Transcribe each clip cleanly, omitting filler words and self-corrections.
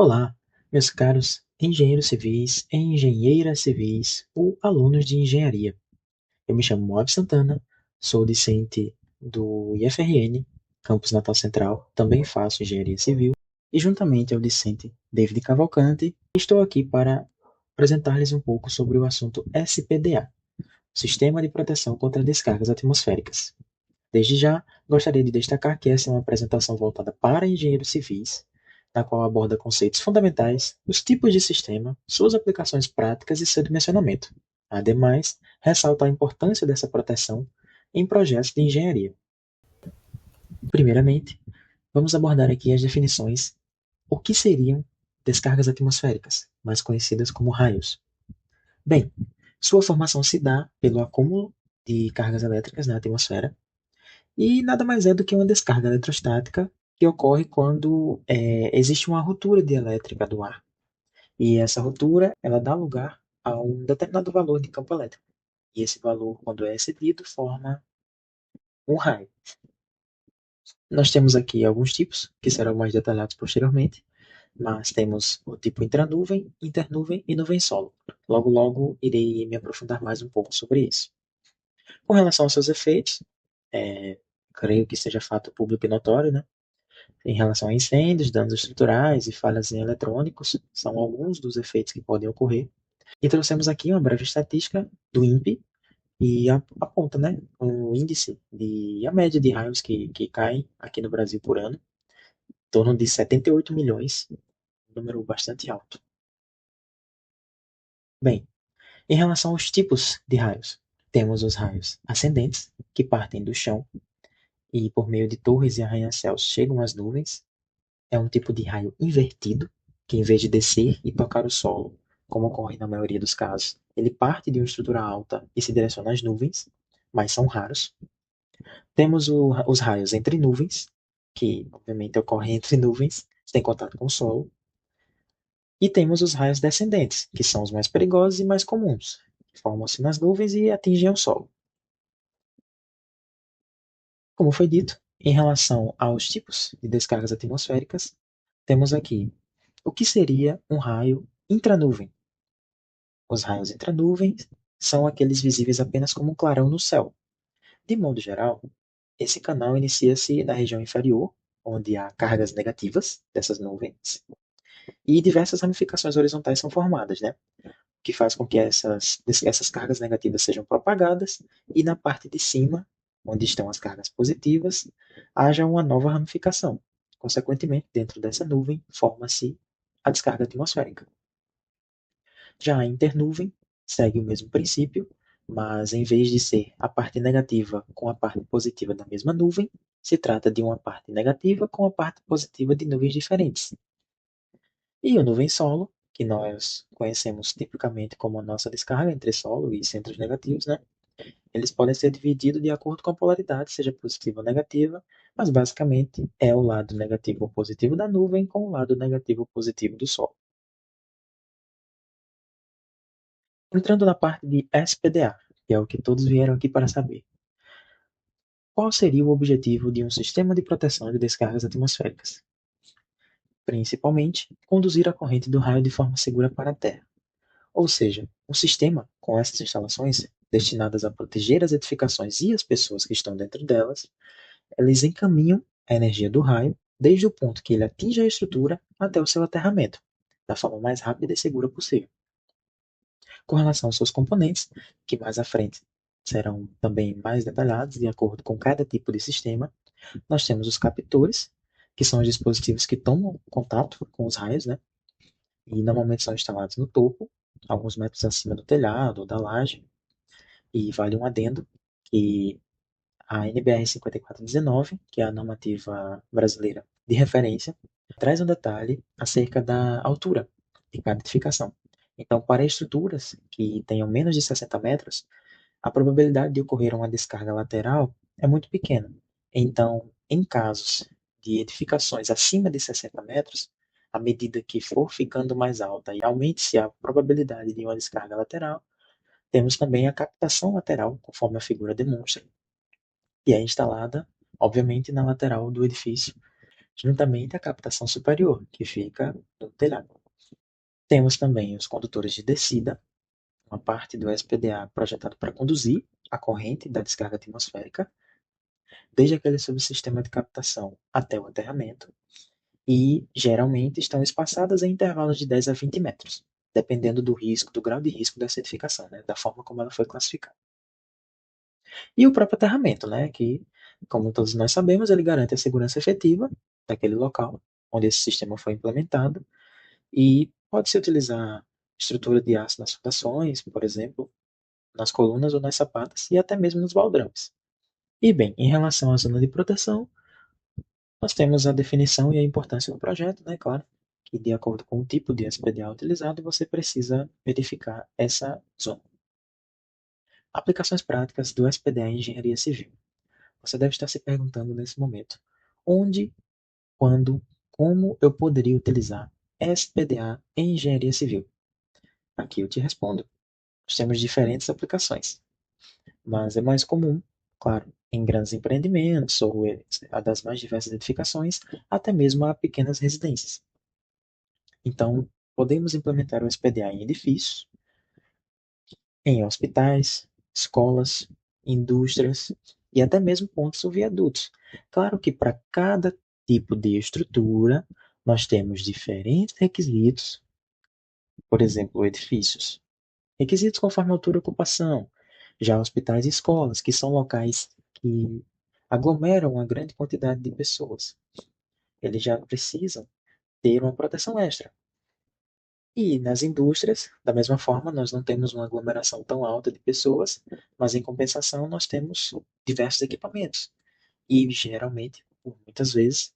Olá, meus caros engenheiros civis, engenheiras civis ou alunos de engenharia. Eu me chamo Moab Santana, sou discente do IFRN, Campus Natal Central, também faço engenharia civil, e juntamente ao discente David Cavalcante, estou aqui para apresentar-lhes um pouco sobre o assunto SPDA, Sistema de Proteção contra Descargas Atmosféricas. Desde já, gostaria de destacar que essa é uma apresentação voltada para engenheiros civis, na qual aborda conceitos fundamentais, os tipos de sistema, suas aplicações práticas e seu dimensionamento. Ademais, ressalta a importância dessa proteção em projetos de engenharia. Primeiramente, vamos abordar aqui as definições. O que seriam descargas atmosféricas, mais conhecidas como raios? Bem, sua formação se dá pelo acúmulo de cargas elétricas na atmosfera. E nada mais é do que uma descarga eletrostática que ocorre quando existe uma ruptura dielétrica do ar. E essa ruptura, ela dá lugar a um determinado valor de campo elétrico. E esse valor, quando é excedido, forma um raio. Nós temos aqui alguns tipos, que serão mais detalhados posteriormente, mas temos o tipo intranuvem, internuvem e nuvem solo. Logo, logo irei me aprofundar mais um pouco sobre isso. Com relação aos seus efeitos, creio que seja fato público e notório, né? Em relação a incêndios, danos estruturais e falhas em eletrônicos, são alguns dos efeitos que podem ocorrer. E trouxemos aqui uma breve estatística do INPE e aponta, né, o índice e a média de raios que caem aqui no Brasil por ano, em torno de 78 milhões, um número bastante alto. Bem, em relação aos tipos de raios, temos os raios ascendentes, que partem do chão e por meio de torres e arranha-céus chegam às nuvens. É um tipo de raio invertido, que em vez de descer e tocar o solo, como ocorre na maioria dos casos, ele parte de uma estrutura alta e se direciona às nuvens, mas são raros. Temos os raios entre nuvens, que obviamente ocorrem entre nuvens, sem contato com o solo. E temos os raios descendentes, que são os mais perigosos e mais comuns, que formam-se nas nuvens e atingem o solo. Como foi dito, em relação aos tipos de descargas atmosféricas, temos aqui o que seria um raio intranuvem. Os raios intranuvens são aqueles visíveis apenas como um clarão no céu. De modo geral, esse canal inicia-se na região inferior, onde há cargas negativas dessas nuvens, e diversas ramificações horizontais são formadas, né? O que faz com que essas cargas negativas sejam propagadas, e na parte de cima, onde estão as cargas positivas, haja uma nova ramificação. Consequentemente, dentro dessa nuvem, forma-se a descarga atmosférica. Já a internuvem segue o mesmo princípio, mas em vez de ser a parte negativa com a parte positiva da mesma nuvem, se trata de uma parte negativa com a parte positiva de nuvens diferentes. E o nuvem solo, que nós conhecemos tipicamente como a nossa descarga entre solo e centros negativos, né? Eles podem ser divididos de acordo com a polaridade, seja positiva ou negativa, mas basicamente é o lado negativo ou positivo da nuvem com o lado negativo ou positivo do solo. Entrando na parte de SPDA, que é o que todos vieram aqui para saber. Qual seria o objetivo de um sistema de proteção de descargas atmosféricas? Principalmente, conduzir a corrente do raio de forma segura para a Terra. Ou seja, um sistema com essas instalações destinadas a proteger as edificações e as pessoas que estão dentro delas, eles encaminham a energia do raio desde o ponto que ele atinge a estrutura até o seu aterramento, da forma mais rápida e segura possível. Com relação aos seus componentes, que mais à frente serão também mais detalhados de acordo com cada tipo de sistema, nós temos os captores, que são os dispositivos que tomam contato com os raios, né? E normalmente são instalados no topo, alguns metros acima do telhado ou da laje. E vale um adendo que a NBR 5419, que é a normativa brasileira de referência, traz um detalhe acerca da altura de cada edificação. Então, para estruturas que tenham menos de 60 metros, a probabilidade de ocorrer uma descarga lateral é muito pequena. Então, em casos de edificações acima de 60 metros, à medida que for ficando mais alta e aumente-se a probabilidade de uma descarga lateral, temos também a captação lateral, conforme a figura demonstra, que é instalada, obviamente, na lateral do edifício, juntamente à captação superior, que fica no telhado. Temos também os condutores de descida, uma parte do SPDA projetado para conduzir a corrente da descarga atmosférica, desde aquele subsistema de captação até o aterramento, e geralmente estão espaçadas em intervalos de 10 a 20 metros, dependendo do risco, do grau de risco dessa edificação, né, da forma como ela foi classificada. E o próprio aterramento, né, que, como todos nós sabemos, ele garante a segurança efetiva daquele local onde esse sistema foi implementado e pode-se utilizar estrutura de aço nas fundações, por exemplo, nas colunas ou nas sapatas e até mesmo nos baldrames. E bem, em relação à zona de proteção, nós temos a definição e a importância do projeto, né, claro, que de acordo com o tipo de SPDA utilizado, você precisa verificar essa zona. Aplicações práticas do SPDA em engenharia civil. Você deve estar se perguntando nesse momento: onde, quando, como eu poderia utilizar SPDA em engenharia civil? Aqui eu te respondo. Nós temos diferentes aplicações, mas é mais comum, claro, em grandes empreendimentos ou a das mais diversas edificações, até mesmo a pequenas residências. Então, podemos implementar o SPDA em edifícios, em hospitais, escolas, indústrias e até mesmo pontes ou viadutos. Claro que para cada tipo de estrutura, nós temos diferentes requisitos, por exemplo, edifícios. Requisitos conforme altura e ocupação. Já hospitais e escolas, que são locais que aglomeram uma grande quantidade de pessoas. Eles já precisam ter uma proteção extra. E nas indústrias, da mesma forma, nós não temos uma aglomeração tão alta de pessoas, mas em compensação nós temos diversos equipamentos. E geralmente, por muitas vezes,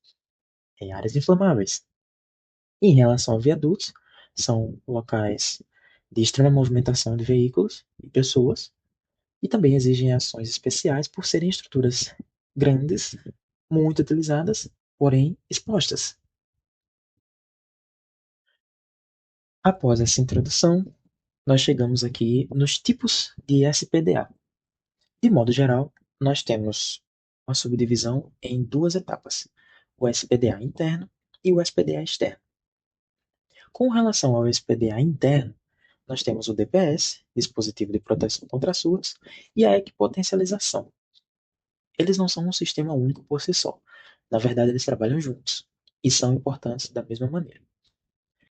em áreas inflamáveis. Em relação a viadutos, são locais de extrema movimentação de veículos e pessoas, e também exigem ações especiais por serem estruturas grandes, muito utilizadas, porém expostas. Após essa introdução, nós chegamos aqui nos tipos de SPDA. De modo geral, nós temos uma subdivisão em duas etapas: o SPDA interno e o SPDA externo. Com relação ao SPDA interno, nós temos o DPS, Dispositivo de Proteção contra Surtos, e a equipotencialização. Eles não são um sistema único por si só. Na verdade, eles trabalham juntos e são importantes da mesma maneira.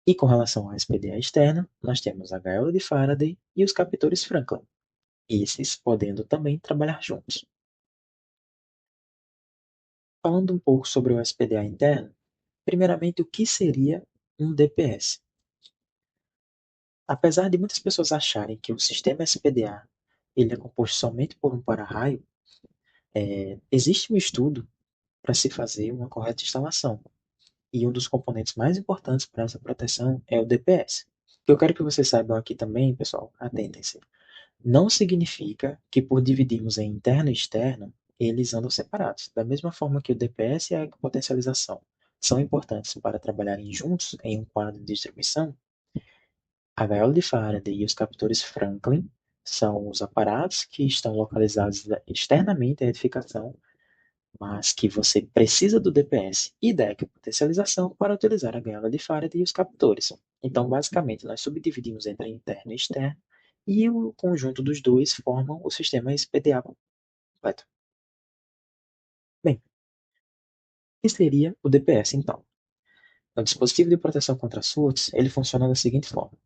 E com relação ao SPDA externo, nós temos a gaiola de Faraday e os captores Franklin, esses podendo também trabalhar juntos. Falando um pouco sobre o SPDA interno, primeiramente, o que seria um DPS? Apesar de muitas pessoas acharem que o sistema SPDA ele é composto somente por um para-raio, existe um estudo para se fazer uma correta instalação. E um dos componentes mais importantes para essa proteção é o DPS. O que eu quero que vocês saibam aqui também, pessoal, atentem-se. Não significa que por dividirmos em interno e externo, eles andam separados. Da mesma forma que o DPS e a potencialização são importantes para trabalharem juntos em um quadro de distribuição, a gaiola de Faraday e os captores Franklin são os aparatos que estão localizados externamente à edificação, mas que você precisa do DPS e da equipotencialização para utilizar a gaiola de Faraday e os captores. Então, basicamente, nós subdividimos entre interno e externo, e o conjunto dos dois formam o sistema SPDA completo. Bem, o que seria o DPS, então? O dispositivo de proteção contra surtos, ele funciona da seguinte forma.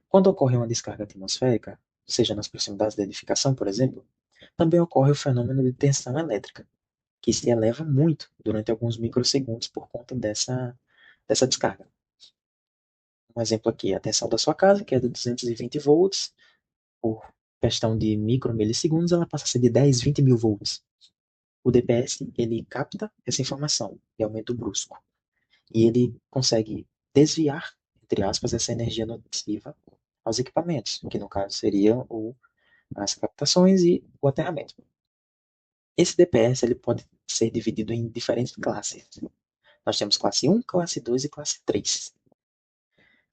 Quando ocorre uma descarga atmosférica, seja nas proximidades da edificação, por exemplo, também ocorre o fenômeno de tensão elétrica, que se eleva muito durante alguns microsegundos por conta dessa descarga. Um exemplo aqui, a tensão da sua casa, que é de 220 volts, por questão de micromilissegundos, ela passa a ser de 10, 20 mil volts. O DPS, ele capta essa informação de aumento brusco. E ele consegue desviar, entre aspas, essa energia nociva aos equipamentos, que no caso seriam as captações e o aterramento. Esse DPS ele pode ser dividido em diferentes classes. Nós temos classe 1, classe 2 e classe 3.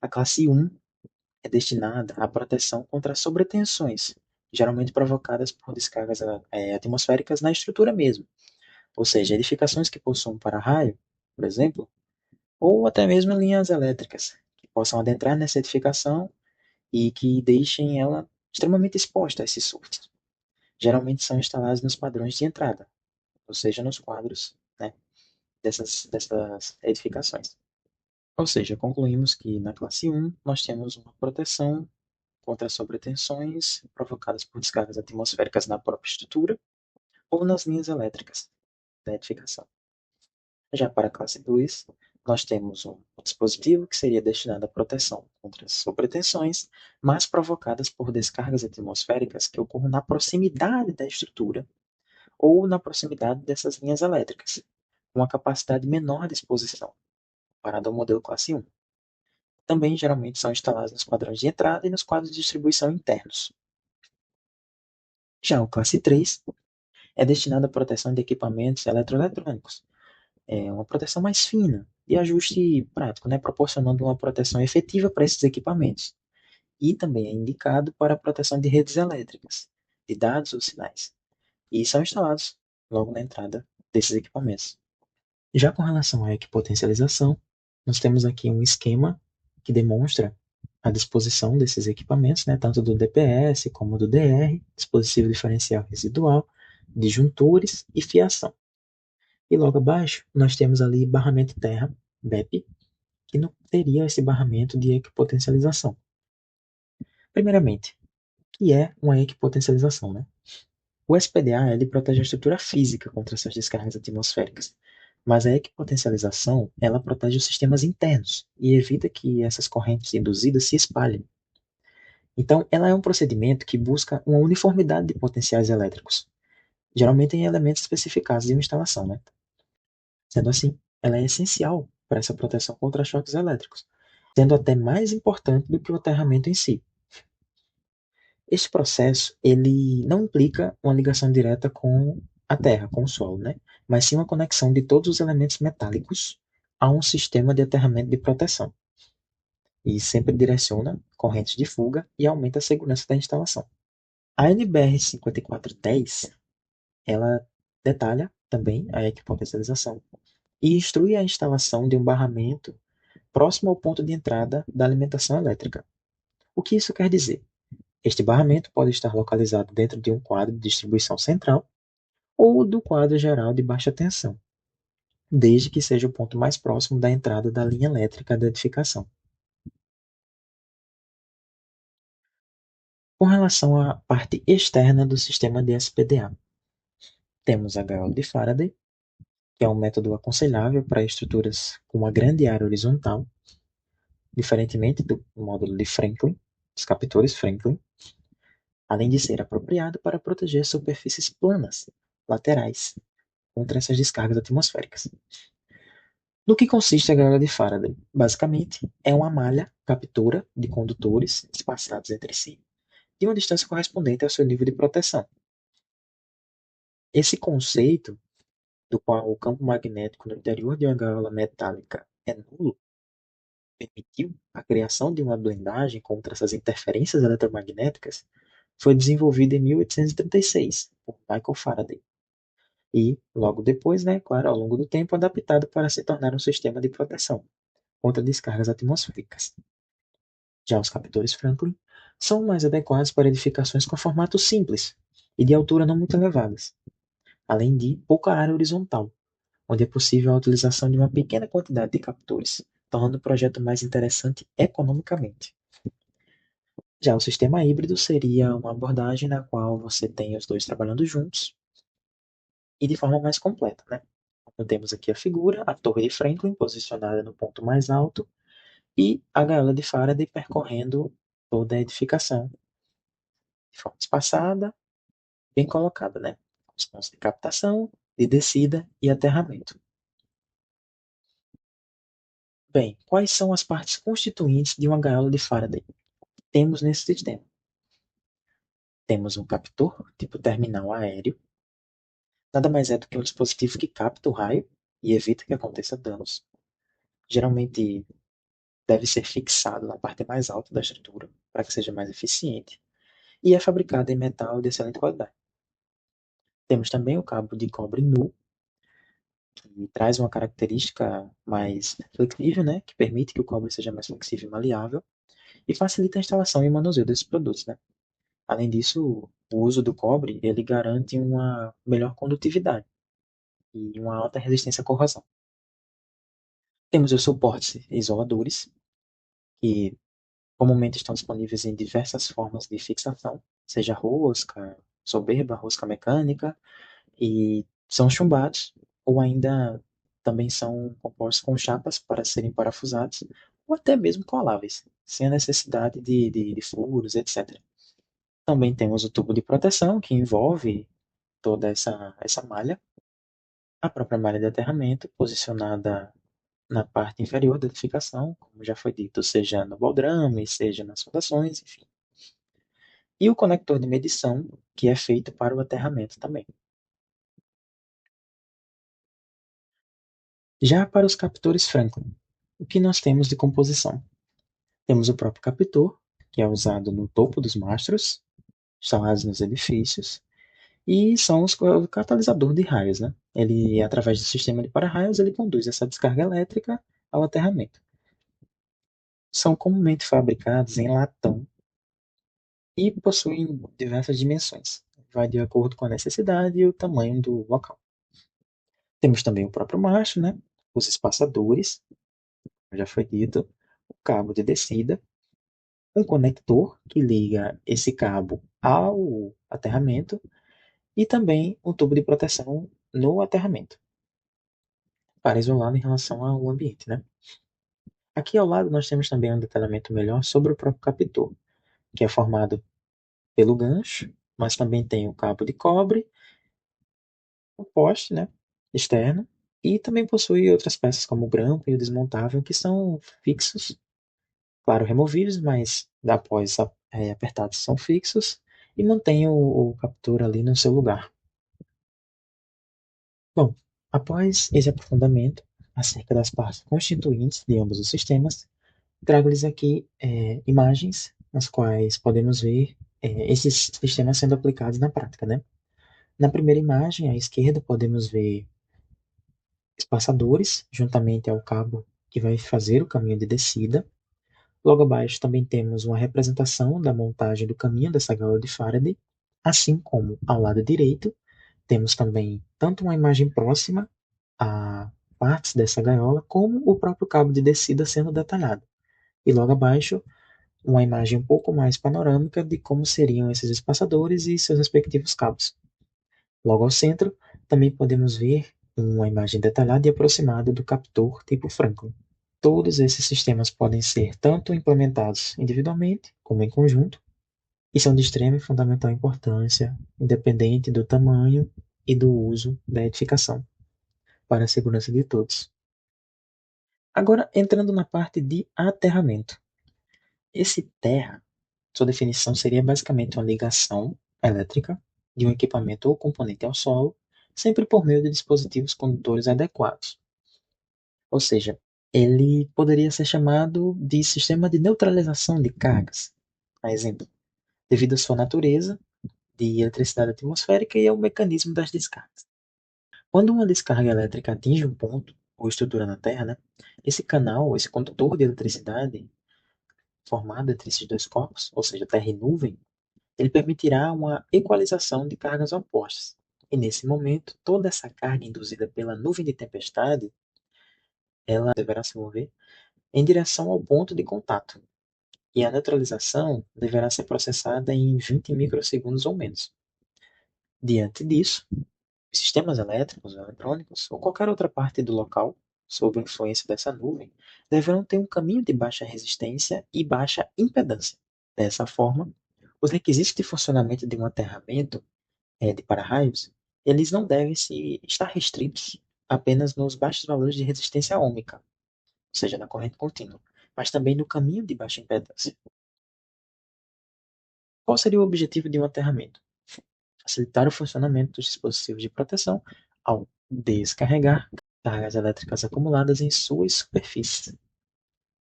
A classe 1 é destinada à proteção contra sobretensões, geralmente provocadas por descargas atmosféricas na estrutura mesmo. Ou seja, edificações que possuam para-raio por exemplo, ou até mesmo linhas elétricas, que possam adentrar nessa edificação e que deixem ela extremamente exposta a esses surtos. Geralmente são instaladas nos padrões de entrada, ou seja, nos quadros, né, dessas edificações. Ou seja, concluímos que na classe 1 nós temos uma proteção contra sobretensões provocadas por descargas atmosféricas na própria estrutura ou nas linhas elétricas da edificação. Já para a classe 2, nós temos um dispositivo que seria destinado à proteção contra sobretensões, mas provocadas por descargas atmosféricas que ocorram na proximidade da estrutura ou na proximidade dessas linhas elétricas, com uma capacidade menor de exposição, comparado ao modelo classe 1. Também geralmente são instalados nos padrões de entrada e nos quadros de distribuição internos. Já o classe 3 é destinado à proteção de equipamentos eletroeletrônicos, é uma proteção mais fina e ajuste prático, né, proporcionando uma proteção efetiva para esses equipamentos. E também é indicado para a proteção de redes elétricas, de dados ou sinais. E são instalados logo na entrada desses equipamentos. Já com relação à equipotencialização, nós temos aqui um esquema que demonstra a disposição desses equipamentos, né, tanto do DPS como do DR, dispositivo diferencial residual, disjuntores e fiação. E logo abaixo, nós temos ali barramento terra, BEP, que não teria esse barramento de equipotencialização. Primeiramente, o que é uma equipotencialização, né? O SPDA ele protege a estrutura física contra essas descargas atmosféricas, mas a equipotencialização ela protege os sistemas internos e evita que essas correntes induzidas se espalhem. Então, ela é um procedimento que busca uma uniformidade de potenciais elétricos, geralmente em elementos especificados de uma instalação, né? Sendo assim, ela é essencial para essa proteção contra choques elétricos, sendo até mais importante do que o aterramento em si. Este processo ele não implica uma ligação direta com a Terra, com o solo, né? Mas sim uma conexão de todos os elementos metálicos a um sistema de aterramento de proteção. E sempre direciona correntes de fuga e aumenta a segurança da instalação. A NBR 5410, ela detalha também a equipotencialização e instrui a instalação de um barramento próximo ao ponto de entrada da alimentação elétrica. O que isso quer dizer? Este barramento pode estar localizado dentro de um quadro de distribuição central ou do quadro geral de baixa tensão, desde que seja o ponto mais próximo da entrada da linha elétrica da edificação. Com relação à parte externa do sistema de SPDA, temos a gaiola de Faraday, que é um método aconselhável para estruturas com uma grande área horizontal, diferentemente do módulo de Franklin, dos captores Franklin, além de ser apropriado para proteger superfícies planas, laterais, contra essas descargas atmosféricas. No que consiste a gaiola de Faraday? Basicamente, é uma malha captura de condutores espaçados entre si, de uma distância correspondente ao seu nível de proteção. Esse conceito, do qual o campo magnético no interior de uma gaiola metálica é nulo, permitiu a criação de uma blindagem contra essas interferências eletromagnéticas, foi desenvolvido em 1836 por Michael Faraday. E, logo depois, né, claro, ao longo do tempo, adaptado para se tornar um sistema de proteção contra descargas atmosféricas. Já os captores Franklin são mais adequados para edificações com formato simples e de altura não muito elevadas, além de pouca área horizontal, onde é possível a utilização de uma pequena quantidade de captores, tornando o projeto mais interessante economicamente. Já o sistema híbrido seria uma abordagem na qual você tem os dois trabalhando juntos e de forma mais completa, né? Então, temos aqui a figura, a torre de Franklin posicionada no ponto mais alto e a gaiola de Faraday percorrendo toda a edificação de forma espaçada, bem colocada, né? Com os pontos de captação, de descida e aterramento. Bem, quais são as partes constituintes de uma gaiola de Faraday? Temos nesse sistema. Temos um captor, tipo terminal aéreo. Nada mais é do que um dispositivo que capta o raio e evita que aconteça danos. Geralmente deve ser fixado na parte mais alta da estrutura, para que seja mais eficiente. E é fabricado em metal de excelente qualidade. Temos também o cabo de cobre nu, que traz uma característica mais flexível, né, que permite que o cobre seja mais flexível e maleável, e facilita a instalação e o manuseio desses produtos, né. Além disso, o uso do cobre, ele garante uma melhor condutividade e uma alta resistência à corrosão. Temos os suportes isoladores, que comumente estão disponíveis em diversas formas de fixação, seja rosca, soberba, rosca mecânica, e são chumbados, ou ainda também são compostos com chapas para serem parafusados, ou até mesmo coláveis, sem a necessidade de furos, etc. Também temos o tubo de proteção, que envolve toda essa malha, a própria malha de aterramento, posicionada na parte inferior da edificação, como já foi dito, seja no baldrame, seja nas fundações, enfim. E o conector de medição, que é feito para o aterramento também. Já para os captores Franklin, o que nós temos de composição? Temos o próprio captor, que é usado no topo dos mastros, instalados nos edifícios, e são o catalisador de raios, né? Ele, através do sistema de para-raios, ele conduz essa descarga elétrica ao aterramento. São comumente fabricados em latão e possuem diversas dimensões. Vai de acordo com a necessidade e o tamanho do local. Temos também o próprio mastro, né? Os espaçadores, já foi dito, o cabo de descida, um conector que liga esse cabo ao aterramento e também um tubo de proteção no aterramento, para isolá-lo em relação ao ambiente, né? Aqui ao lado nós temos também um detalhamento melhor sobre o próprio captor, que é formado pelo gancho, mas também tem o cabo de cobre, o poste, né, externo, e também possui outras peças como o grampo e o desmontável, que são fixos, claro, removíveis, mas após apertados são fixos e mantêm o captor ali no seu lugar. Bom, após esse aprofundamento acerca das partes constituintes de ambos os sistemas, trago-lhes aqui imagens nas quais podemos ver esses sistemas sendo aplicados na prática, né? Na primeira imagem, à esquerda, podemos ver espaçadores, juntamente ao cabo que vai fazer o caminho de descida. Logo abaixo também temos uma representação da montagem do caminho dessa gaiola de Faraday, assim como ao lado direito temos também tanto uma imagem próxima a partes dessa gaiola, como o próprio cabo de descida sendo detalhado. E logo abaixo, uma imagem um pouco mais panorâmica de como seriam esses espaçadores e seus respectivos cabos. Logo ao centro, também podemos ver uma imagem detalhada e aproximada do captor tipo Franklin. Todos esses sistemas podem ser tanto implementados individualmente como em conjunto, e são de extrema e fundamental importância, independente do tamanho e do uso da edificação, para a segurança de todos. Agora, entrando na parte de aterramento. Esse terra, sua definição seria basicamente uma ligação elétrica de um equipamento ou componente ao solo, sempre por meio de dispositivos condutores adequados. Ou seja, ele poderia ser chamado de sistema de neutralização de cargas. A exemplo, devido à sua natureza de eletricidade atmosférica e ao mecanismo das descargas. Quando uma descarga elétrica atinge um ponto ou estrutura na Terra, né, esse canal, esse condutor de eletricidade formado entre esses dois corpos, ou seja, Terra e nuvem, ele permitirá uma equalização de cargas opostas. E nesse momento, toda essa carga induzida pela nuvem de tempestade, ela deverá se mover em direção ao ponto de contato. E a neutralização deverá ser processada em 20 microsegundos ou menos. Diante disso, sistemas elétricos, eletrônicos ou qualquer outra parte do local, sob a influência dessa nuvem, deverão ter um caminho de baixa resistência e baixa impedância. Dessa forma, os requisitos de funcionamento de um aterramento de para-raios, eles não devem estar restritos apenas nos baixos valores de resistência ôhmica, ou seja, na corrente contínua, mas também no caminho de baixa impedância. Qual seria o objetivo de um aterramento? Facilitar o funcionamento dos dispositivos de proteção ao descarregar cargas elétricas acumuladas em suas superfícies.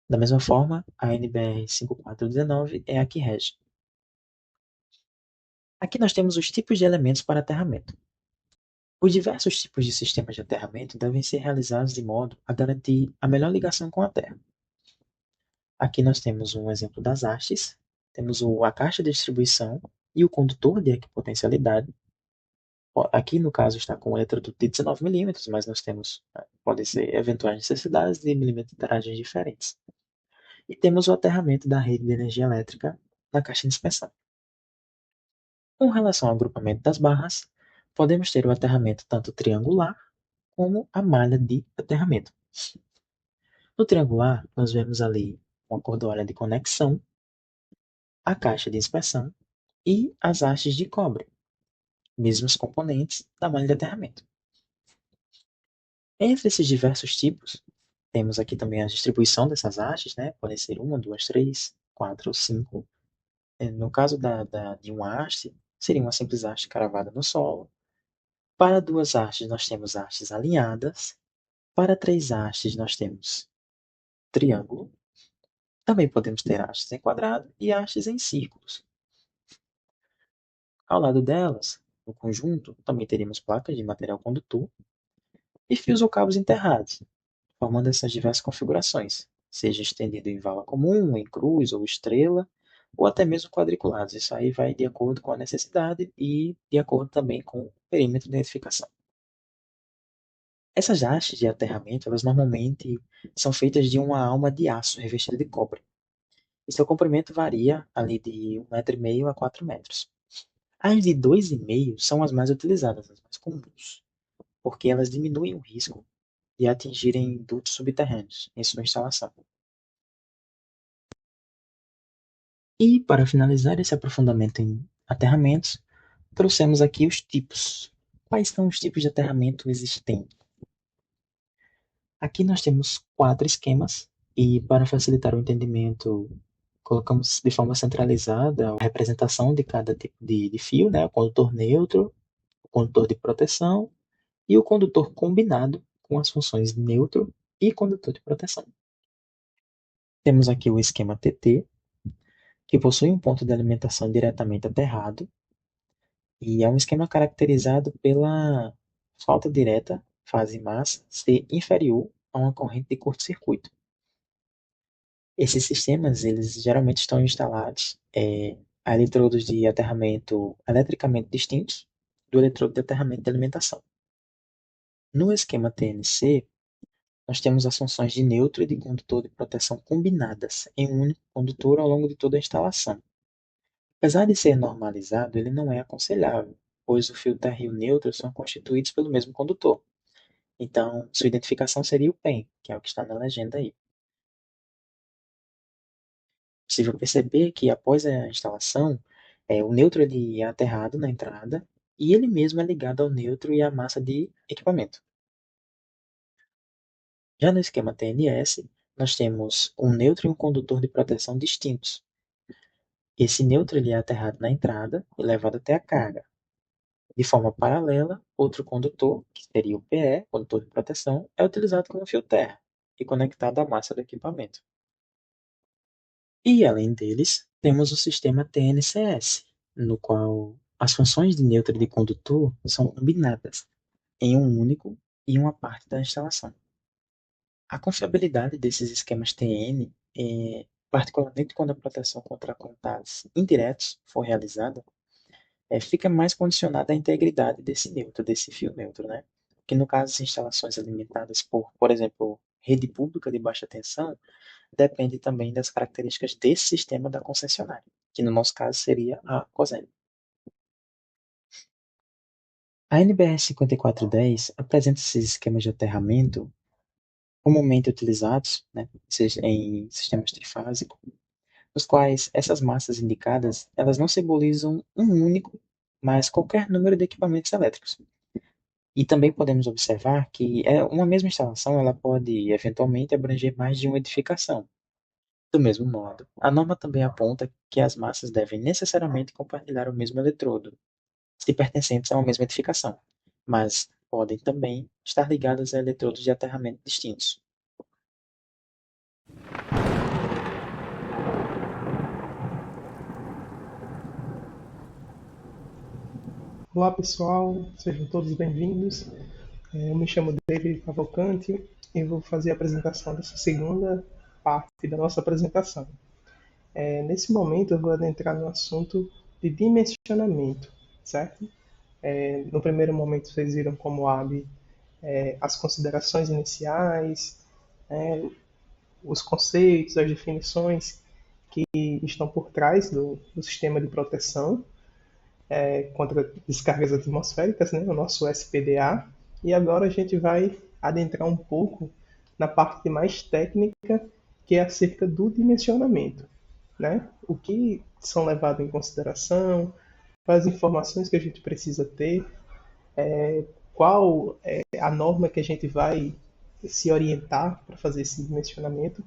Da mesma forma, a NBR 5419 é a que rege. Aqui nós temos os tipos de elementos para aterramento. Os diversos tipos de sistemas de aterramento devem ser realizados de modo a garantir a melhor ligação com a Terra. Aqui nós temos um exemplo das hastes, temos a caixa de distribuição e o condutor de equipotencialidade. Aqui, no caso, está com um eletroduto de 19 milímetros, mas nós temos, podem ser eventuais necessidades de milimetragens diferentes. E temos o aterramento da rede de energia elétrica na caixa de inspeção. Com relação ao agrupamento das barras, podemos ter o aterramento tanto triangular como a malha de aterramento. No triangular, nós vemos ali uma cordoalha de conexão, a caixa de inspeção e as hastes de cobre, mesmos componentes da malha de aterramento. Entre esses diversos tipos, temos aqui também a distribuição dessas hastes, né? Podem ser uma, duas, três, quatro ou cinco. No caso de uma haste, seria uma simples haste cravada no solo. Para duas hastes, nós temos hastes alinhadas. Para três hastes, nós temos triângulo. Também podemos ter hastes em quadrado e hastes em círculos. Ao lado delas, no conjunto, também teríamos placas de material condutor e fios ou cabos enterrados, formando essas diversas configurações, seja estendido em vala comum, em cruz ou estrela, ou até mesmo quadriculados. Isso aí vai de acordo com a necessidade e de acordo também com o perímetro de identificação. Essas hastes de aterramento, elas normalmente são feitas de uma alma de aço revestida de cobre. E seu comprimento varia ali de 1,5 m a 4 metros. As de 2,5 são as mais utilizadas, as mais comuns, porque elas diminuem o risco de atingirem dutos subterrâneos em sua instalação. E, para finalizar esse aprofundamento em aterramentos, trouxemos aqui os tipos. Quais são os tipos de aterramento existentes? Aqui nós temos 4 esquemas, e para facilitar o entendimento, colocamos de forma centralizada a representação de cada tipo de fio, né? O condutor neutro, o condutor de proteção e o condutor combinado com as funções neutro e condutor de proteção. Temos aqui o esquema TT, que possui um ponto de alimentação diretamente aterrado, e é um esquema caracterizado pela falta direta, fase massa, ser inferior a uma corrente de curto-circuito. Esses sistemas, eles geralmente estão instalados a eletrodos de aterramento eletricamente distintos do eletrodo de aterramento de alimentação. No esquema TNC, nós temos as funções de neutro e de condutor de proteção combinadas em um único condutor ao longo de toda a instalação. Apesar de ser normalizado, ele não é aconselhável, pois o fio terra e o neutro são constituídos pelo mesmo condutor. Então, sua identificação seria o PEN, que é o que está na legenda aí. É possível perceber que após a instalação, o neutro ele é aterrado na entrada e ele mesmo é ligado ao neutro e à massa de equipamento. Já no esquema TNS, nós temos um neutro e um condutor de proteção distintos. Esse neutro ele é aterrado na entrada e levado até a carga. De forma paralela, outro condutor, que seria o PE, condutor de proteção, é utilizado como fio terra e conectado à massa do equipamento. E, além deles, temos o sistema TNCS, no qual as funções de neutro e de condutor são combinadas em um único e uma parte da instalação. A confiabilidade desses esquemas TN, particularmente quando a proteção contra contatos indiretos for realizada, fica mais condicionada à integridade desse neutro, desse fio neutro, né? Que no caso das instalações alimentadas por exemplo, rede pública de baixa tensão, depende também das características desse sistema da concessionária, que no nosso caso seria a COSEN. A NBR 5410 apresenta esses esquemas de aterramento comumente utilizados, né, em sistemas trifásicos, nos quais essas massas indicadas elas não simbolizam um único, mas qualquer número de equipamentos elétricos. E também podemos observar que uma mesma instalação ela pode eventualmente abranger mais de uma edificação. Do mesmo modo, a norma também aponta que as massas devem necessariamente compartilhar o mesmo eletrodo, se pertencentes a uma mesma edificação, mas podem também estar ligadas a eletrodos de aterramento distintos. Olá pessoal, sejam todos bem-vindos. Eu me chamo David Cavalcante e vou fazer a apresentação dessa segunda parte da nossa apresentação. Nesse momento eu vou adentrar no assunto de dimensionamento, certo? No primeiro momento vocês viram como abre as considerações iniciais, os conceitos, as definições que estão por trás do sistema de proteção contra descargas atmosféricas, né, o nosso SPDA. E agora a gente vai adentrar um pouco na parte mais técnica, que é acerca do dimensionamento, né? O que são levados em consideração, quais informações que a gente precisa ter, qual é a norma que a gente vai se orientar para fazer esse dimensionamento.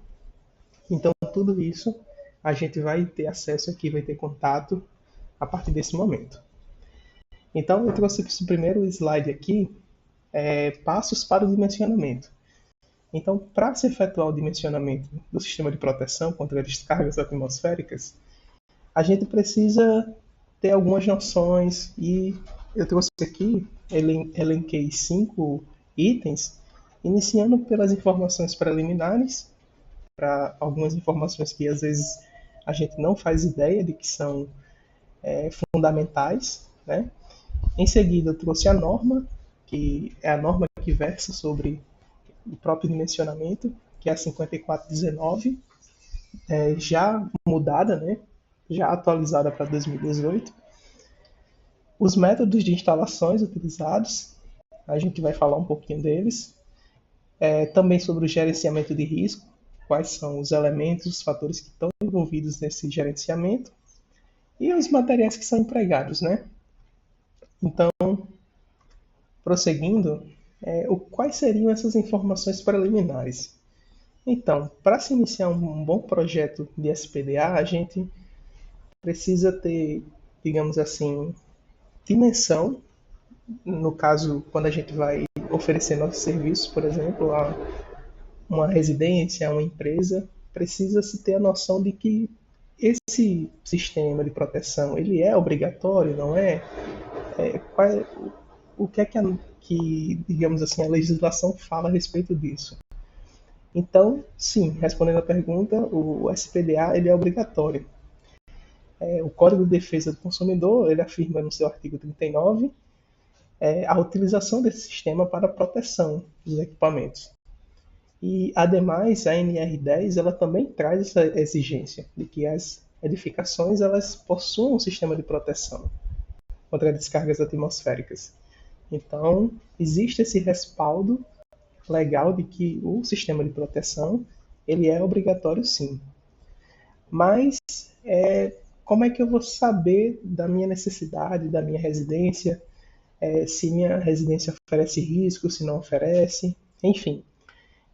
Então, tudo isso a gente vai ter acesso aqui, vai ter contato a partir desse momento. Então, eu trouxe esse primeiro slide aqui, passos para o dimensionamento. Então, para se efetuar o dimensionamento do sistema de proteção contra descargas atmosféricas, a gente precisa ter algumas noções e eu trouxe aqui, elenquei 5 itens, iniciando pelas informações preliminares, para algumas informações que às vezes a gente não faz ideia de que são fundamentais, né? Em seguida, eu trouxe a norma, que é a norma que versa sobre o próprio dimensionamento, que é a 5419, já mudada, né? Já atualizada para 2018. Os métodos de instalações utilizados, a gente vai falar um pouquinho deles. Também sobre o gerenciamento de risco, quais são os elementos, os fatores que estão envolvidos nesse gerenciamento, e os materiais que são empregados, né? Então, prosseguindo, quais seriam essas informações preliminares? Então, para se iniciar um bom projeto de SPDA, a gente precisa ter, digamos assim, dimensão. No caso, quando a gente vai oferecer nossos serviços, por exemplo, a uma residência, a uma empresa, precisa-se ter a noção de que esse sistema de proteção ele é obrigatório, não é? O que é que, digamos assim, a legislação fala a respeito disso? Então, sim, respondendo à pergunta, o SPDA ele é obrigatório. O Código de Defesa do Consumidor ele afirma no seu artigo 39 a utilização desse sistema para a proteção dos equipamentos. E, ademais, a NR10 ela também traz essa exigência de que as edificações elas possuam um sistema de proteção contra descargas atmosféricas. Então, existe esse respaldo legal de que o sistema de proteção ele é obrigatório sim. Mas como é que eu vou saber da minha necessidade, da minha residência, se minha residência oferece risco, se não oferece, enfim.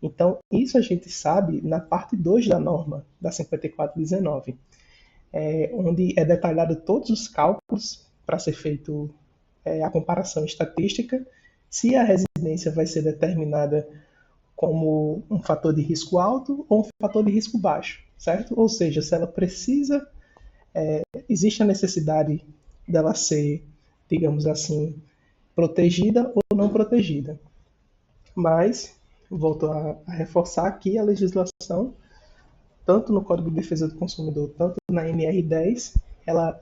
Então, isso a gente sabe na parte 2 da norma, da 5419, onde é detalhado todos os cálculos para ser feito a comparação estatística, se a residência vai ser determinada como um fator de risco alto ou um fator de risco baixo, certo? Ou seja, se ela precisa, existe a necessidade dela ser, digamos assim, protegida ou não protegida. Mas, volto a reforçar aqui a legislação, tanto no Código de Defesa do Consumidor, tanto na NR10, ela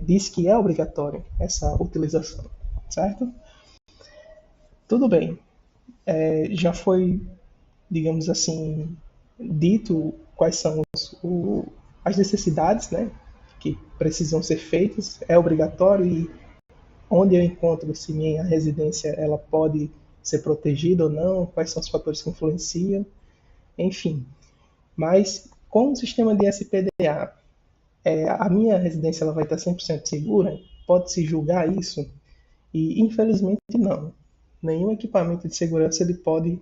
diz que é obrigatório essa utilização, certo? Tudo bem, já foi, digamos assim, dito quais são as necessidades, né, que precisam ser feitas, é obrigatório e onde eu encontro se minha residência ela pode ser protegida ou não, quais são os fatores que influenciam, enfim. Mas com o sistema de SPDA, a minha residência ela vai estar 100% segura? Pode-se julgar isso? E infelizmente não. Nenhum equipamento de segurança ele pode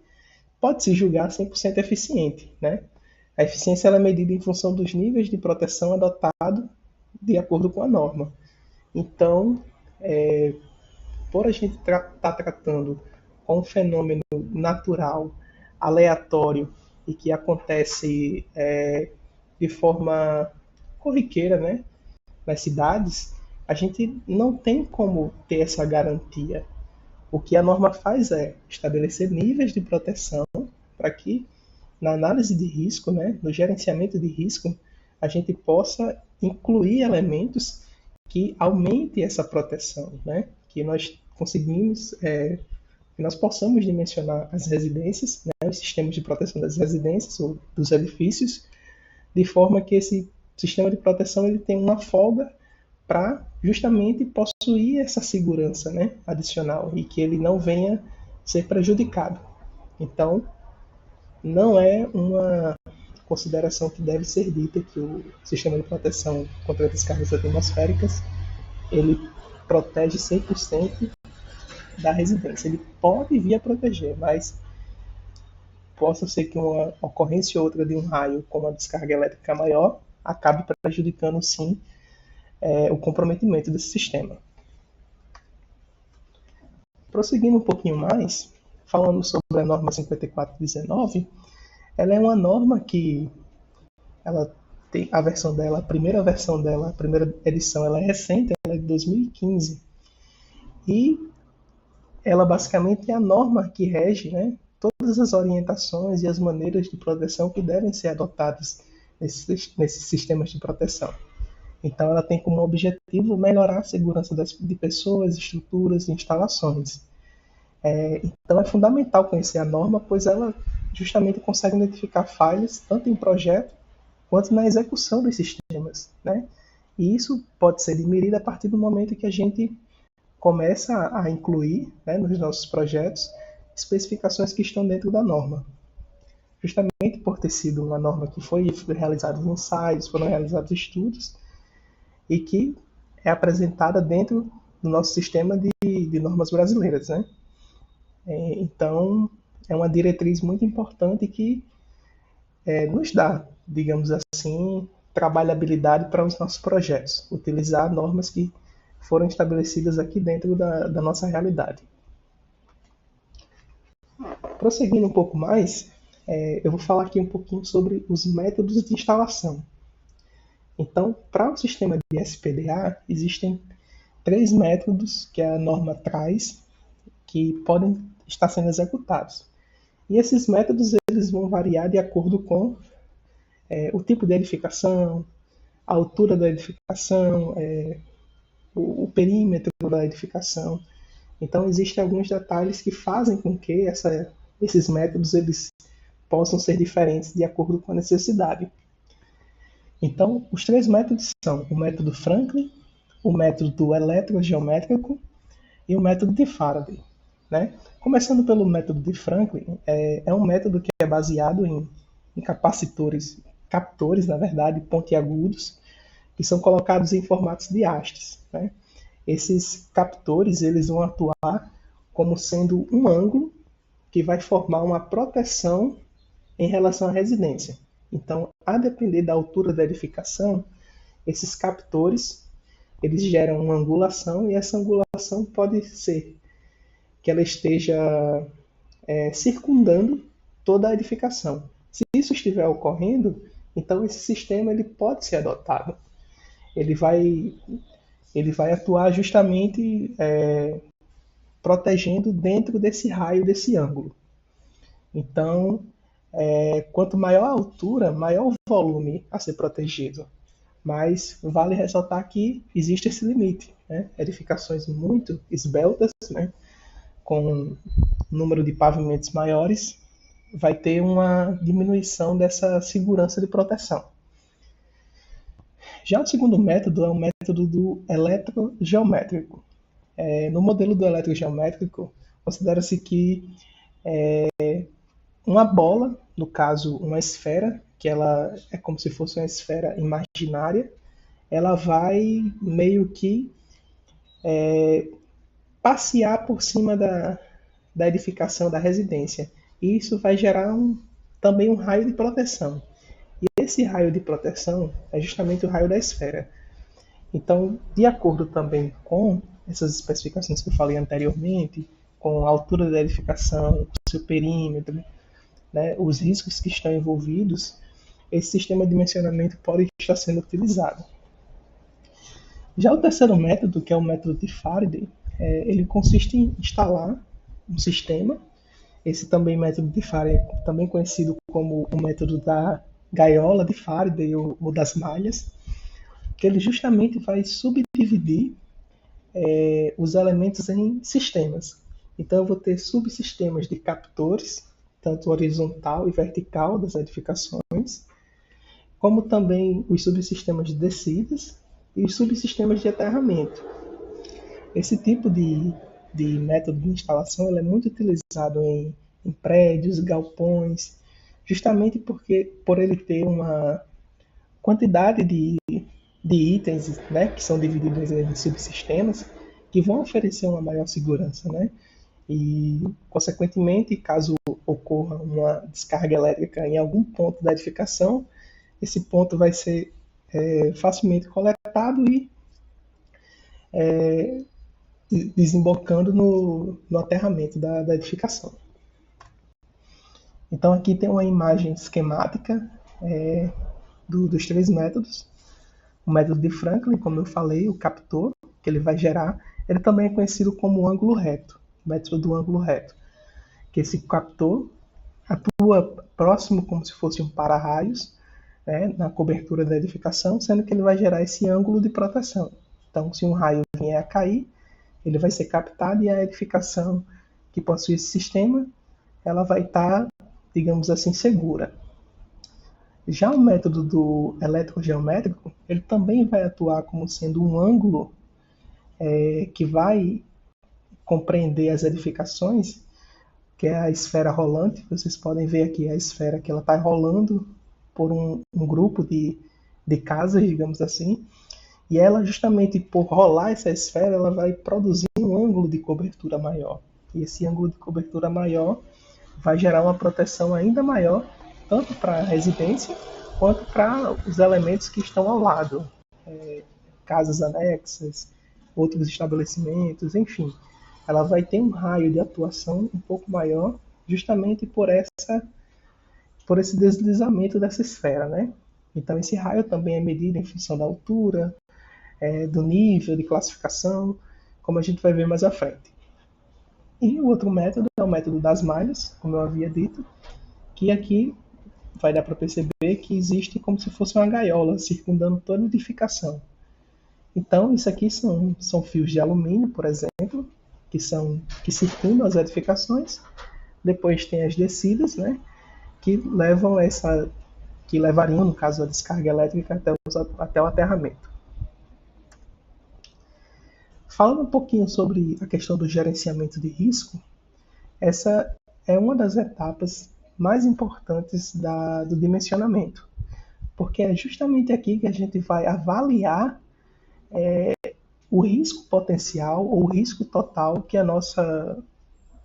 se julgar 100% eficiente, né? A eficiência ela é medida em função dos níveis de proteção adotado de acordo com a norma. Então, por a gente estar tratando com um fenômeno natural, aleatório e que acontece de forma corriqueira, né, nas cidades, a gente não tem como ter essa garantia. O que a norma faz é estabelecer níveis de proteção para que, na análise de risco, né, no gerenciamento de risco, a gente possa incluir elementos que aumentem essa proteção, né, que nós conseguimos, que nós possamos dimensionar as residências, né, os sistemas de proteção das residências ou dos edifícios, de forma que esse sistema de proteção ele tem uma folga para justamente possuir essa segurança, né, adicional e que ele não venha ser prejudicado. Então, não é uma consideração que deve ser dita que o sistema de proteção contra descargas atmosféricas ele protege 100% da residência. Ele pode vir a proteger, mas possa ser que uma ocorrência ou outra de um raio com uma descarga elétrica maior acabe prejudicando sim o comprometimento desse sistema. Prosseguindo um pouquinho mais, falando sobre a norma 5419, ela é uma norma que ela tem a versão dela, a primeira versão dela, a primeira edição, ela é recente, ela é de 2015. E ela basicamente é a norma que rege, né, todas as orientações e as maneiras de proteção que devem ser adotadas nesses sistemas de proteção. Então, ela tem como objetivo melhorar a segurança de pessoas, estruturas e instalações. Então, é fundamental conhecer a norma, pois ela justamente consegue identificar falhas tanto em projeto quanto na execução dos sistemas, né? E isso pode ser diminuído a partir do momento que a gente começa a incluir, né, nos nossos projetos especificações que estão dentro da norma. Justamente por ter sido uma norma que foi realizados ensaios, foram realizados estudos e que é apresentada dentro do nosso sistema de normas brasileiras, né? Então, é uma diretriz muito importante que nos dá, digamos assim, trabalhabilidade para os nossos projetos, utilizar normas que foram estabelecidas aqui dentro da nossa realidade. Prosseguindo um pouco mais, eu vou falar aqui um pouquinho sobre os métodos de instalação. Então, para o sistema de SPDA, existem 3 métodos que a norma traz que podem estar sendo executados. E esses métodos eles vão variar de acordo com o tipo de edificação, a altura da edificação, o perímetro da edificação. Então, existem alguns detalhes que fazem com que esses métodos eles possam ser diferentes de acordo com a necessidade. Então, os 3 métodos são o método Franklin, o método eletrogeométrico e o método de Faraday, né? Começando pelo método de Franklin, é um método que é baseado em captores, na verdade, pontiagudos, que são colocados em formatos de hastes, né? Esses captores eles vão atuar como sendo um ângulo que vai formar uma proteção em relação à residência. Então, a depender da altura da edificação, esses captores eles geram uma angulação e essa angulação pode ser que ela esteja circundando toda a edificação. Se isso estiver ocorrendo, então esse sistema ele pode ser adotado. Ele vai atuar justamente protegendo dentro desse raio, desse ângulo. Então, quanto maior a altura, maior o volume a ser protegido. Mas vale ressaltar que existe esse limite, né? Edificações muito esbeltas, né? Com número de pavimentos maiores, vai ter uma diminuição dessa segurança de proteção. Já o segundo método é o método do eletrogeométrico. No modelo do eletrogeométrico, considera-se que uma bola, no caso uma esfera, que ela é como se fosse uma esfera imaginária, ela vai meio que passear por cima da edificação da residência. E isso vai gerar também um raio de proteção. E esse raio de proteção é justamente o raio da esfera. Então, de acordo também com essas especificações que eu falei anteriormente, com a altura da edificação, o seu perímetro, né, os riscos que estão envolvidos, esse sistema de dimensionamento pode estar sendo utilizado. Já o terceiro método, que é o método de Faraday, ele consiste em instalar um sistema. Esse também método de Faraday é também conhecido como o método da gaiola de Faraday ou das malhas, que ele justamente vai subdividir os elementos em sistemas. Então eu vou ter subsistemas de captores, tanto horizontal e vertical das edificações, como também os subsistemas de descidas e os subsistemas de aterramento. Esse tipo de método de instalação ele é muito utilizado em prédios, galpões, justamente porque por ele ter uma quantidade de itens, né, que são divididos em subsistemas, que vão oferecer uma maior segurança, né? E, consequentemente, caso ocorra uma descarga elétrica em algum ponto da edificação, esse ponto vai ser facilmente coletado e desembocando no aterramento da edificação. Então, aqui tem uma imagem esquemática dos três métodos. O método de Franklin, como eu falei, o captor, que ele vai gerar, ele também é conhecido como ângulo reto, método do ângulo reto, que esse captor atua próximo como se fosse um para-raios, né, na cobertura da edificação, sendo que ele vai gerar esse ângulo de proteção. Então, se um raio vier a cair, ele vai ser captado e a edificação que possui esse sistema, ela vai estar, digamos assim, segura. Já o método do elétrico geométrico, ele também vai atuar como sendo um ângulo que vai compreender as edificações, que é a esfera rolante. Vocês podem ver aqui a esfera que ela está rolando por um grupo de casas, digamos assim, e ela justamente por rolar essa esfera, ela vai produzir um ângulo de cobertura maior. E esse ângulo de cobertura maior vai gerar uma proteção ainda maior, tanto para a residência quanto para os elementos que estão ao lado, casas anexas, outros estabelecimentos, enfim. Ela vai ter um raio de atuação um pouco maior, justamente por esse deslizamento dessa esfera, né? Então esse raio também é medido em função da altura, do nível de classificação, como a gente vai ver mais à frente. E o outro método é o método das malhas, como eu havia dito, que aqui vai dar para perceber que existe como se fosse uma gaiola circundando toda a edificação. Então, isso aqui são fios de alumínio, por exemplo, que circundam as edificações. Depois tem as descidas, né, que levariam, no caso, a descarga elétrica até o aterramento. Falando um pouquinho sobre a questão do gerenciamento de risco, essa é uma das etapas mais importantes do dimensionamento, porque é justamente aqui que a gente vai avaliar o risco potencial ou o risco total que a nossa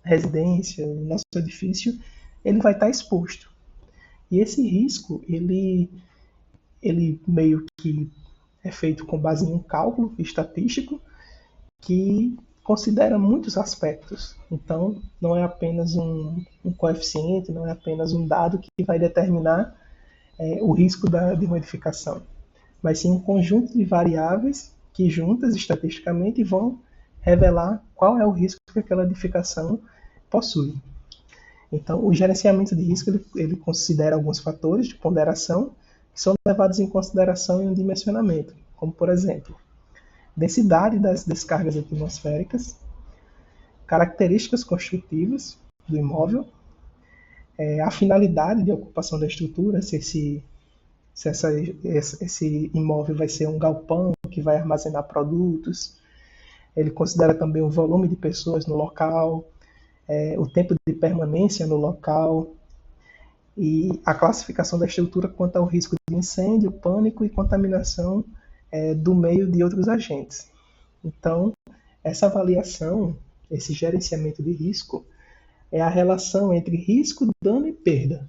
residência, o nosso edifício, ele vai estar exposto. E esse risco, ele meio que é feito com base em um cálculo estatístico que considera muitos aspectos. Então, não é apenas um coeficiente, não é apenas um dado que vai determinar o risco de uma edificação, mas sim um conjunto de variáveis que juntas estatisticamente vão revelar qual é o risco que aquela edificação possui. Então, o gerenciamento de risco ele considera alguns fatores de ponderação que são levados em consideração em um dimensionamento, como, por exemplo, densidade das descargas atmosféricas, características construtivas do imóvel, a finalidade de ocupação da estrutura, se esse imóvel vai ser um galpão que vai armazenar produtos. Ele considera também o volume de pessoas no local, o tempo de permanência no local e a classificação da estrutura quanto ao risco de incêndio, pânico e contaminação do meio de outros agentes. Então, essa avaliação, esse gerenciamento de risco, é a relação entre risco, dano e perda.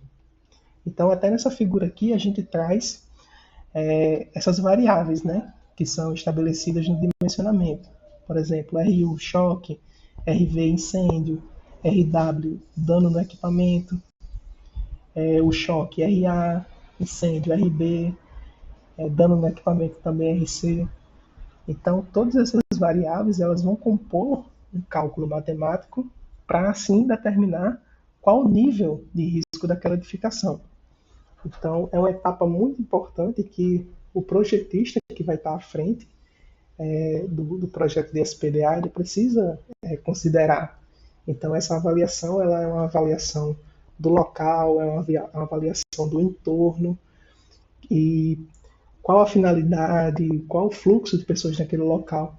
Então, até nessa figura aqui, a gente traz essas variáveis, né, que são estabelecidas no dimensionamento. Por exemplo, RU, choque, RV, incêndio, RW, dano no equipamento, o choque, RA, incêndio, RB, dano no equipamento também, RC. Então, todas essas variáveis elas vão compor um cálculo matemático para assim determinar qual o nível de risco daquela edificação. Então, é uma etapa muito importante que o projetista que vai estar à frente do projeto de SPDA ele precisa considerar. Então, essa avaliação ela é uma avaliação do local, é uma avaliação do entorno e qual a finalidade, qual o fluxo de pessoas naquele local.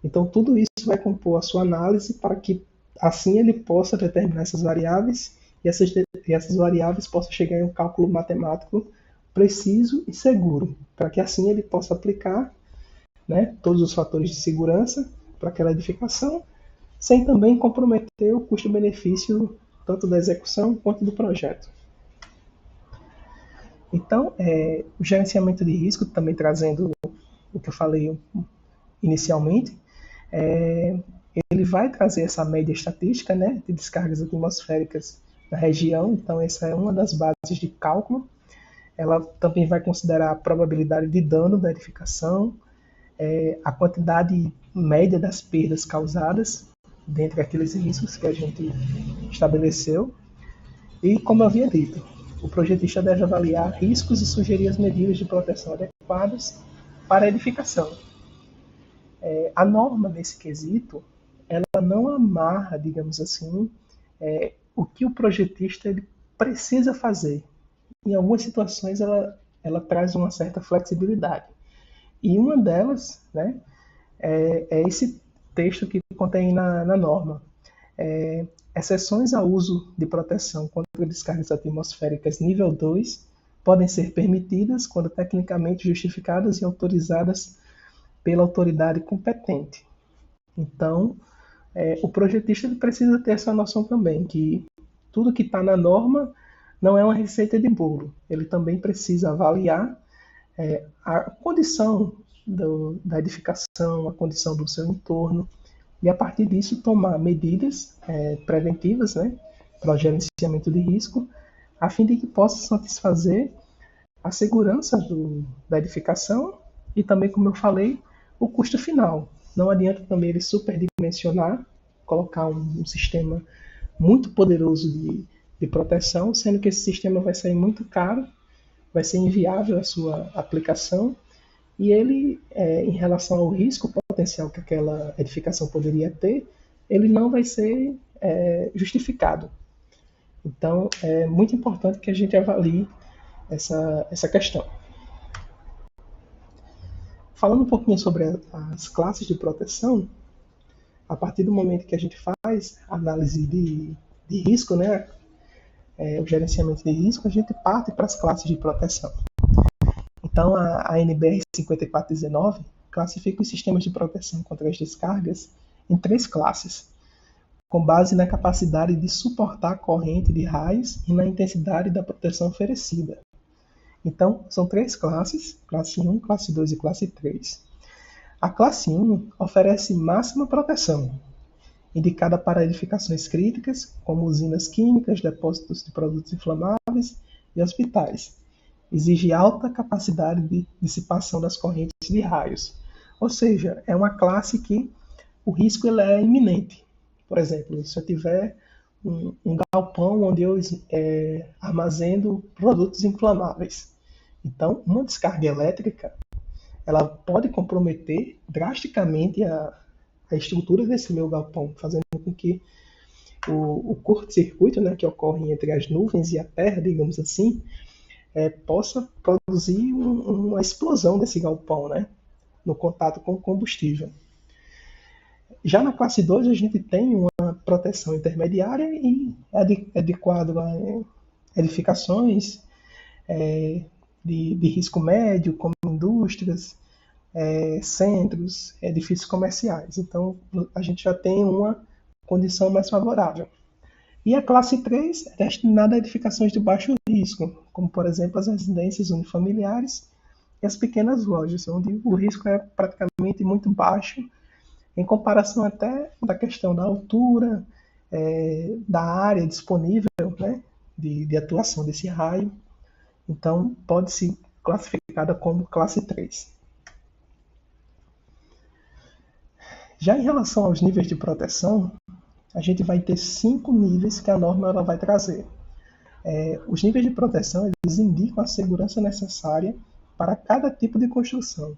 Então, tudo isso vai compor a sua análise para que assim ele possa determinar essas variáveis e essas variáveis possam chegar em um cálculo matemático preciso e seguro, para que assim ele possa aplicar, né, todos os fatores de segurança para aquela edificação, sem também comprometer o custo-benefício tanto da execução quanto do projeto. Então, o gerenciamento de risco, também trazendo o que eu falei inicialmente, ele vai trazer essa média estatística, né, de descargas atmosféricas na região. Então, essa é uma das bases de cálculo. Ela também vai considerar a probabilidade de dano da edificação, a quantidade média das perdas causadas dentre aqueles riscos que a gente estabeleceu. E, como eu havia dito, o projetista deve avaliar riscos e sugerir as medidas de proteção adequadas para a edificação. A norma, nesse quesito, ela não amarra, digamos assim, o que o projetista ele precisa fazer. Em algumas situações, ela traz uma certa flexibilidade. E uma delas, né, é esse texto que contém na norma. Exceções ao uso de proteção contra descargas atmosféricas nível 2 podem ser permitidas quando tecnicamente justificadas e autorizadas pela autoridade competente. Então, o projetista ele precisa ter essa noção também, que tudo que está na norma não é uma receita de bolo. Ele também precisa avaliar a condição da edificação, a condição do seu entorno, e a partir disso tomar medidas preventivas, né, para o gerenciamento de risco, a fim de que possa satisfazer a segurança da edificação e também, como eu falei, o custo final. Não adianta também ele superdimensionar, colocar um sistema muito poderoso de proteção, sendo que esse sistema vai sair muito caro, vai ser inviável a sua aplicação e ele, em relação ao risco potencial que aquela edificação poderia ter, ele não vai ser justificado. Então, é muito importante que a gente avalie essa questão. Falando um pouquinho sobre as classes de proteção, a partir do momento que a gente faz a análise de risco, né, o gerenciamento de risco, a gente parte para as classes de proteção. Então, a NBR 5419 classifica os sistemas de proteção contra as descargas em 3 classes, com base na capacidade de suportar a corrente de raios e na intensidade da proteção oferecida. Então, são 3 classes, classe 1, classe 2 e classe 3. A classe 1 oferece máxima proteção, indicada para edificações críticas, como usinas químicas, depósitos de produtos inflamáveis e hospitais. Exige alta capacidade de dissipação das correntes de raios. Ou seja, é uma classe que o risco ele é iminente. Por exemplo, se eu tiver um galpão onde eu armazeno produtos inflamáveis. Então, uma descarga elétrica ela pode comprometer drasticamente a estrutura desse meu galpão, fazendo com que o curto-circuito, né, que ocorre entre as nuvens e a terra, digamos assim, possa produzir uma explosão desse galpão, né, no contato com o combustível. Já na classe 2, a gente tem uma proteção intermediária e é adequado a edificações de risco médio, como indústrias, centros, edifícios comerciais. Então, a gente já tem uma condição mais favorável. E a classe 3 é destinada a edificações de baixo risco, como, por exemplo, as residências unifamiliares e as pequenas lojas, onde o risco é praticamente muito baixo, em comparação até da questão da altura, da área disponível, né, de atuação desse raio. Então, pode ser classificada como classe 3. Já em relação aos níveis de proteção, a gente vai ter 5 níveis que a norma ela vai trazer. Os níveis de proteção eles indicam a segurança necessária para cada tipo de construção,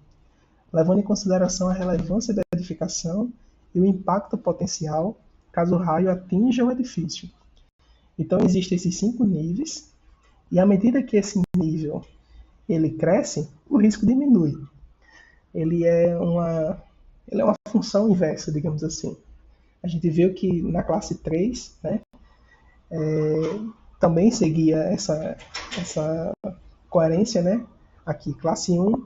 levando em consideração a relevância da edificação e o impacto potencial caso o raio atinja o edifício. Então existem esses 5 níveis, e à medida que esse nível ele cresce, o risco diminui. Ele é uma função inversa, digamos assim. A gente viu que na classe 3, né, também seguia essa coerência, né? Aqui, classe 1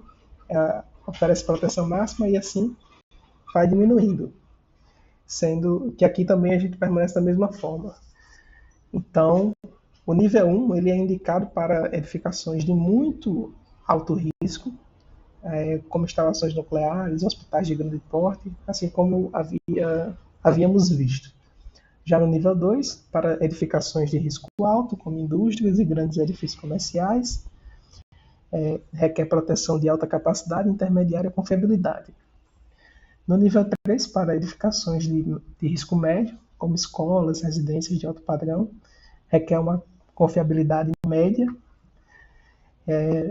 oferece proteção máxima e assim vai diminuindo, sendo que aqui também a gente permanece da mesma forma. Então, o nível 1 ele é indicado para edificações de muito alto risco, como instalações nucleares, hospitais de grande porte, assim como havíamos visto. Já no nível 2, para edificações de risco alto, como indústrias e grandes edifícios comerciais, requer proteção de alta capacidade, intermediária e confiabilidade. No nível 3, para edificações de risco médio, como escolas, residências de alto padrão, requer uma confiabilidade média.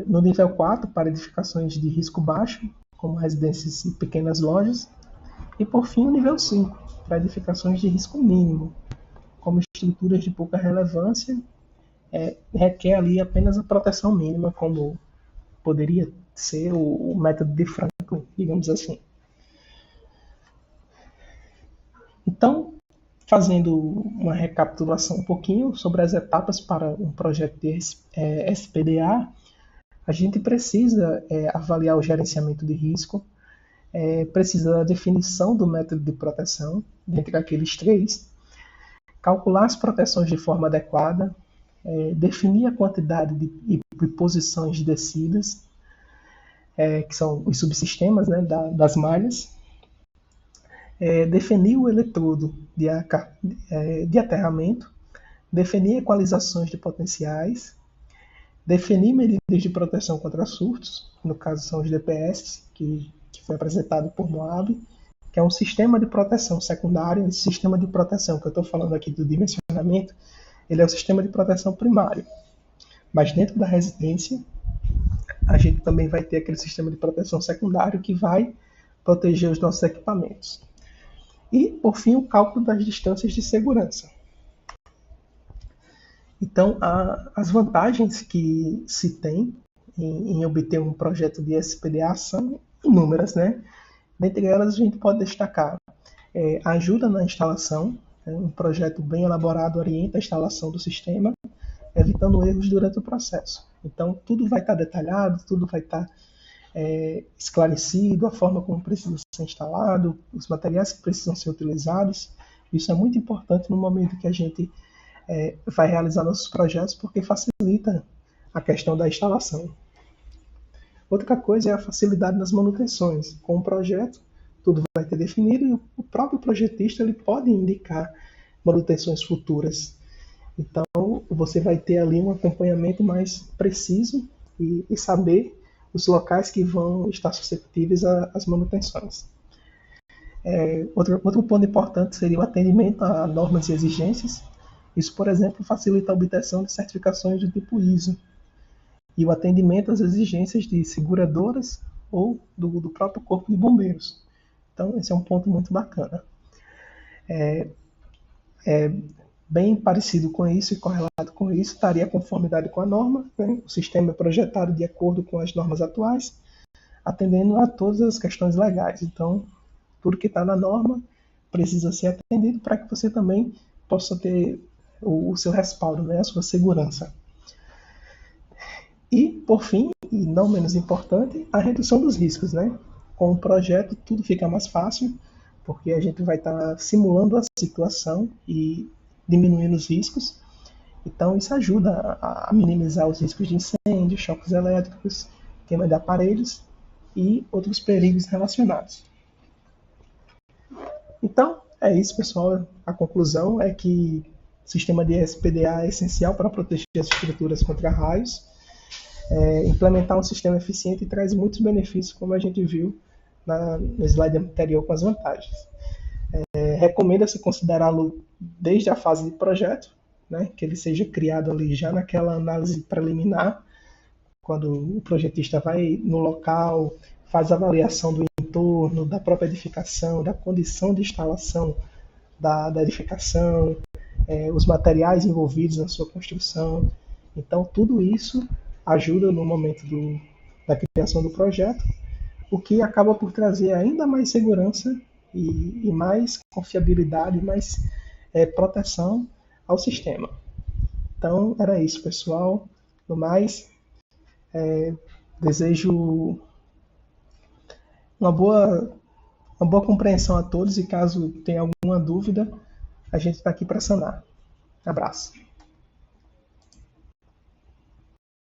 No nível 4, para edificações de risco baixo, como residências e pequenas lojas. E, por fim, o nível 5, para edificações de risco mínimo, como estruturas de pouca relevância, requer ali apenas a proteção mínima, como poderia ser o método de Franklin, digamos assim. Então, fazendo uma recapitulação um pouquinho sobre as etapas para um projeto de SPDA, a gente precisa avaliar o gerenciamento de risco, precisa da definição do método de proteção, dentre aqueles 3, calcular as proteções de forma adequada, definir a quantidade e posições de descidas, que são os subsistemas, né, das malhas, definir o eletrodo de aterramento, definir equalizações de potenciais, definir medidas de proteção contra surtos, no caso são os DPS, que foi apresentado por Moab, que é um sistema de proteção secundário. Esse sistema de proteção que eu estou falando aqui do dimensionamento, ele é o sistema de proteção primário. Mas dentro da residência, a gente também vai ter aquele sistema de proteção secundário que vai proteger os nossos equipamentos. E, por fim, o cálculo das distâncias de segurança. Então, as vantagens que se tem em obter um projeto de SPDA são inúmeras, né? Dentre elas, a gente pode destacar a ajuda na instalação. Um projeto bem elaborado orienta a instalação do sistema, evitando erros durante o processo. Então, tudo vai estar detalhado, tudo vai estar esclarecido, a forma como precisa ser instalado, os materiais que precisam ser utilizados. Isso é muito importante no momento que a gente vai realizar nossos projetos, porque facilita a questão da instalação. Outra coisa é a facilidade nas manutenções. Com o projeto, tudo vai ter definido e o próprio projetista ele pode indicar manutenções futuras. Então, você vai ter ali um acompanhamento mais preciso e saber os locais que vão estar suscetíveis às manutenções. Outro ponto importante seria o atendimento a normas e exigências. Isso, por exemplo, facilita a obtenção de certificações do tipo ISO e o atendimento às exigências de seguradoras ou do próprio Corpo de Bombeiros. Então, esse é um ponto muito bacana. Bem parecido com isso e correlato com isso, estaria a conformidade com a norma, né? O sistema é projetado de acordo com as normas atuais, atendendo a todas as questões legais. Então, tudo que está na norma precisa ser atendido para que você também possa ter o seu respaldo, né? A sua segurança. E, por fim, e não menos importante, a redução dos riscos, né? Com o projeto, tudo fica mais fácil, porque a gente vai estar simulando a situação e diminuindo os riscos. Então, isso ajuda a minimizar os riscos de incêndio, choques elétricos, queima de aparelhos e outros perigos relacionados. Então, é isso, pessoal. A conclusão é que o sistema de SPDA é essencial para proteger as estruturas contra raios. Implementar um sistema eficiente traz muitos benefícios, como a gente viu no slide anterior com as vantagens. Recomenda-se considerá-lo desde a fase de projeto, né, que ele seja criado ali já naquela análise preliminar, quando o projetista vai no local, faz a avaliação do entorno, da própria edificação, da condição de instalação da edificação, os materiais envolvidos na sua construção. Então, tudo isso ajuda no momento da criação do projeto, o que acaba por trazer ainda mais segurança e mais confiabilidade, mais proteção ao sistema. Então, era isso, pessoal. No mais, desejo uma boa compreensão a todos e caso tenha alguma dúvida, a gente está aqui para sanar. Abraço.